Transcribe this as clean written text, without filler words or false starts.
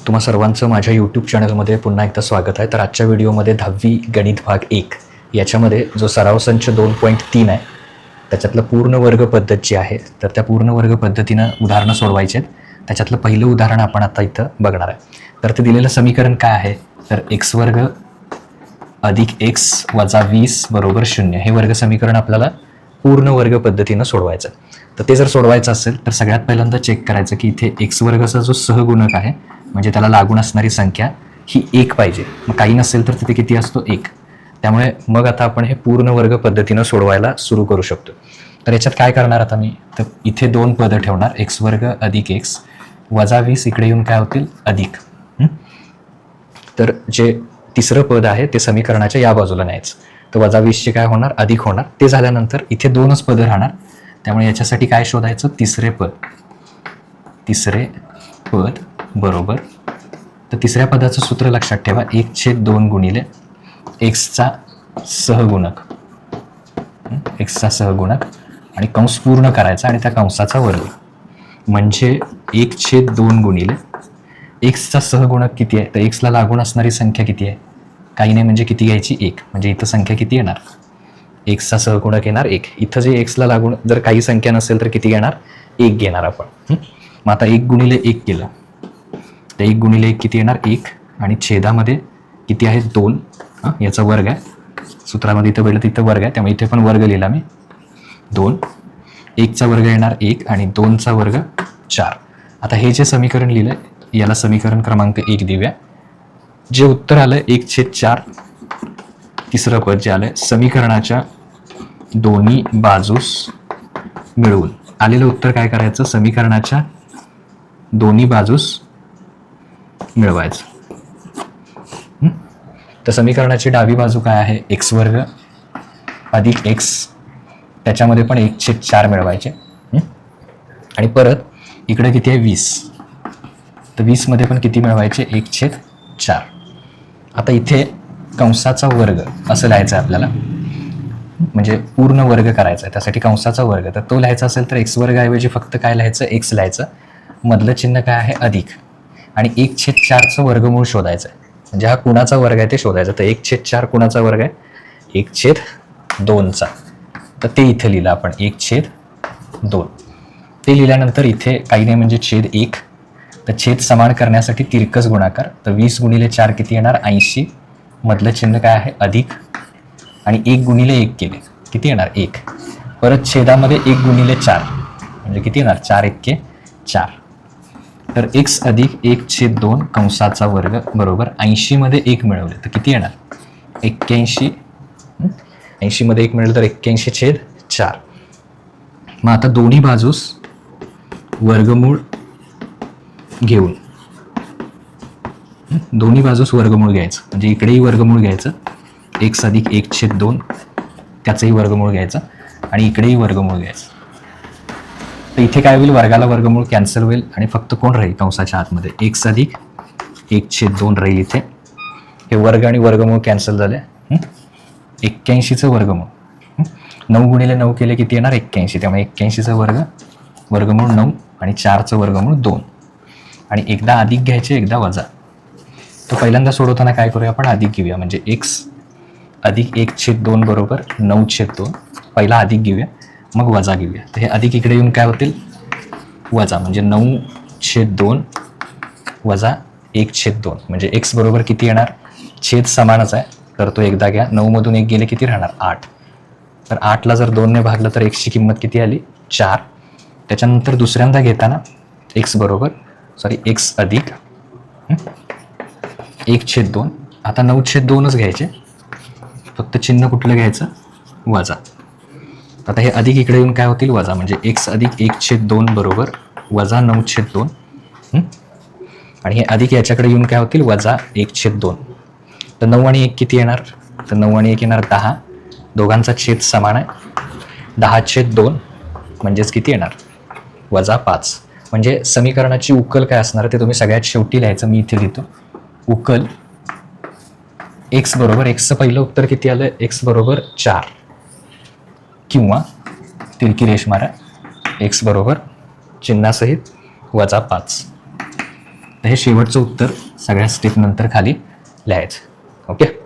तुम्हा सर्वांचं माझ्या यूट्यूब चॅनलमध्ये पुन्हा एकदा स्वागत आहे. तर आजच्या व्हिडिओमध्ये 10वी गणित भाग 1 याच्यामध्ये जो सराव संच 2.3 आहे त्याच्यातलं पूर्ण वर्ग पद्धत जी आहे तर त्या पूर्ण वर्ग पद्धतीनं उदाहरणं सोडवायचे आहेत. त्याच्यातलं पहिलं उदाहरण आपण आता इथं बघणार आहे. तर ते दिलेलं समीकरण काय आहे तर x वर्ग अधिक x वजा 20 बरोबर 0 हे वर्ग समीकरण आपल्याला पूर्ण वर्ग पद्धतीनं सोडवायचं आहे. तर ते जर सोडवायचं असेल तर सगळ्यात पहिल्यांदा चेक करायचं की इथे एक्स वर्गाचा जो सहगुणक आहे म्हणजे त्याला लागून असणारी संख्या ही 1 पाहिजे. मग काही नसेल तर तिथे किती असतो 1. त्यामुळे मग आता आपण हे पूर्ण वर्ग पद्धतीनं सोडवायला सुरू करू शकतो. तर याच्यात काय करणार आता मी तर इथे 2 पदं ठेवणार एक्स वर्ग अधिक एक्स वजा 20 इकडे येऊन काय होतील अधिक. तर जे तिसरं पद आहे ते समीकरणाच्या या बाजूला न्यायचं. तर वजा 20चे काय होणार अधिक होणार. ते झाल्यानंतर इथे 2च पदं राहणार. त्यामुळे याच्यासाठी काय शोधायचं तिसरे पद बरोबर. तर तिसऱ्या पदाचं सूत्र लक्षात ठेवा 1/2 गुणिले एक्सचा सहगुणक आणि कंस पूर्ण करायचा आणि त्या कंसाचा वर्ग म्हणजे 1/2 गुणिले एक्सचा सहगुणक किती आहे तर एक्सला लागून असणारी संख्या किती आहे काही नाही म्हणजे किती घ्यायची 1. म्हणजे इथं संख्या किती येणार एक्सचा सहगुणक येणार 1. इथं जे एक्सला लागून जर काही संख्या नसेल तर किती घेणार 1 घेणार आपण. मग आता 1 गुणिले 1 केलं तर 1 गुणिले 1 किती येणार 1 आणि छेदामध्ये किती आहे 2. याचा वर्ग आहे सूत्रामध्ये इथं पहिलं तिथं वर्ग आहे त्यामुळे इथे पण वर्ग लिहिला मी 2. 1चा वर्ग येणार 1 आणि 2चा वर्ग 4. आता हे जे समीकरण लिहिलं याला समीकरण क्रमांक 1 देऊया. जे उत्तर आलं 1/4 तिसरं पद जे आलं समीकरणाच्या दोन्ही बाजूस मिळवून आलेलं उत्तर काय करायचं समीकरणाच्या दोन्ही बाजूस मिळवायचं. तर समीकरणाची डावी बाजू काय आहे एक्स वर्ग अधिक एक्स त्याच्यामध्ये पण 1/4 मिळवायचे आणि परत इकडे किती आहे 20 तर 20 मध्ये पण किती मिळवायचे 1/4. आता इथे कंसाचा वर्ग असं लिहायचं आहे आपल्याला म्हणजे पूर्ण वर्ग करायचा आहे त्यासाठी कंसाचा वर्ग. तर तो लिहायचा असेल तर एक्स वर्गाऐवजी फक्त काय लिहायचं एक्स लिहायचं. मधलं चिन्ह काय आहे अधिक आणि 1/4चं वर्गमूळ शोधायचं आहे म्हणजे हा कुणाचा वर्ग आहे ते शोधायचं. तर 1/4 कुणाचा वर्ग आहे 1/2चा. तर ते इथे लिहिलं आपण 1/2. ते लिहिल्यानंतर इथे काही नाही म्हणजे छेद 1. तर छेद समान करण्यासाठी तिरकस गुणाकार. तर 20 गुणिले 4 किती येणार 80. मधलं चिन्ह काय आहे अधिक आणि 1 गुणिले 1 केले किती येणार 1. परत छेदामध्ये 1 गुणिले 4 म्हणजे किती येणार 4 × 4. तर x अधिक 1/2 कंसाचा वर्ग बरोबर 80 मध्ये 1 मिळवले तर किती येणार 81. 80 मध्ये 1 मिळवलं तर 81/4. मग आता दोन्ही बाजूस वर्गमूळ घेऊन दोन्ही बाजूस वर्गमूळ घ्यायचं म्हणजे इकडेही वर्गमूळ घ्यायचं x अधिक 1/2 त्याचंही वर्गमूळ घ्यायचं आणि इकडेही वर्गमूळ घ्यायचं. तर इथे काय होईल वर्गाला वर्गमूळ कॅन्सल होईल आणि फक्त कोण राहील कंसाच्या आतमध्ये x अधिक 1/2 राहील. इथे हे वर्ग आणि वर्गमूळ कॅन्सल झाले. 81चं वर्गमूळ 9 गुणिले 9 केले किती येणार 81. त्यामुळे 81चं वर्गमूळ 9 आणि 4चं वर्गमूळ 2 आणि एकदा अधिक घ्यायचे एकदा वजा. तर पहिल्यांदा सोडवताना काय करूया आपण अधिक घेऊया म्हणजे x अधिक 1/2 बरोबर 9/2. पहिला अधिक घेऊया मग वजा घेऊया. तर हे अधिक इकडे येऊन काय होतील वजा म्हणजे 9/2 वजा 1/2 म्हणजे x बरोबर किती येणार छेद समानच आहे तर तो एकदा घ्या. 9 मधून 1 गेले किती राहणार 8. तर 8ला जर 2ने भागलं तर x ची किंमत किती आली 4. त्याच्यानंतर दुसऱ्यांदा घेताना x अधिक 1/2 आता 9/2च घ्यायचे फक्त चिन्ह कुठलं घ्यायचं वजा. आता हे अधिक इकडे येऊन काय होतील वजा म्हणजे x अधिक 1/2 बरोबर वजा 9/2 आणि हे अधिक याच्याकडे येऊन काय होतील वजा 1/2. तर 9 आणि 1 किती येणार तर 9 आणि 1 येणार 10. दोघांचा छेद समान आहे 10/2 म्हणजेच किती येणार वजा 5. म्हणजे समीकरणाची उकल काय असणार ते तुम्ही सगळ्यात शेवटी लिहायचं. मी इथे लिहितो उकल x बरोबर xचं पहिलं उत्तर किती आलं x बरोबर 4 किंवा तिरकी रेष मारा x बरोबर चिन्हासहित वजा 5. तर हे शेवटचं उत्तर सगळ्या स्टेप नंतर खाली लिहायचं. ओके.